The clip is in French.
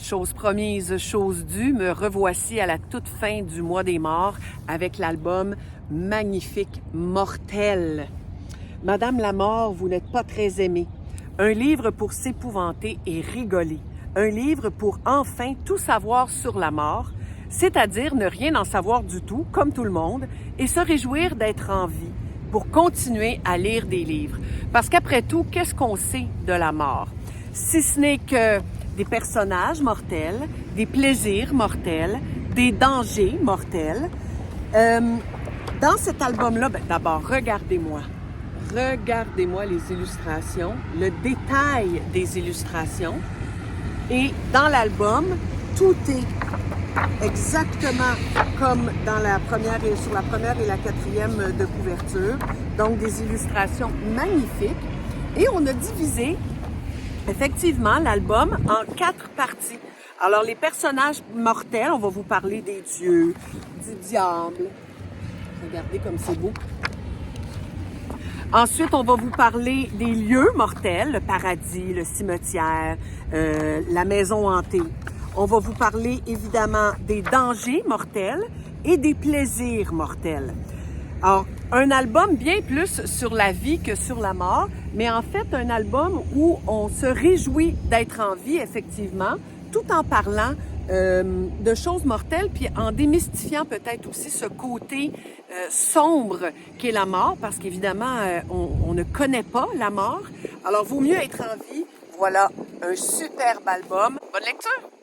chose promise, chose due, me revoici à la toute fin du mois des morts avec l'album magnifique Mortel. Madame la mort, vous n'êtes pas très aimée. Un livre pour s'épouvanter et rigoler. Un livre pour enfin tout savoir sur la mort, c'est-à-dire ne rien en savoir du tout, comme tout le monde, et se réjouir d'être en vie pour continuer à lire des livres. Parce qu'après tout, qu'est-ce qu'on sait de la mort? Si ce n'est que des personnages mortels, des plaisirs mortels, des dangers mortels. Dans cet album-là, d'abord, regardez-moi. Regardez-moi les illustrations, le détail des illustrations. Et dans l'album, tout est exactement comme dans sur la première et la quatrième de couverture. Donc, des illustrations magnifiques. Et on a divisé effectivement l'album en 4 parties. Alors, les personnages mortels, on va vous parler des dieux, du diable. Regardez comme c'est beau. Ensuite, on va vous parler des lieux mortels, le paradis, le cimetière, la maison hantée. On va vous parler évidemment des dangers mortels et des plaisirs mortels. Alors, un album bien plus sur la vie que sur la mort, mais en fait un album où on se réjouit d'être en vie, effectivement, tout en parlant de choses mortelles, puis en démystifiant peut-être aussi ce côté sombre qu'est la mort, parce qu'évidemment, on ne connaît pas la mort. Alors, vaut mieux être en vie. Voilà un superbe album. Bonne lecture!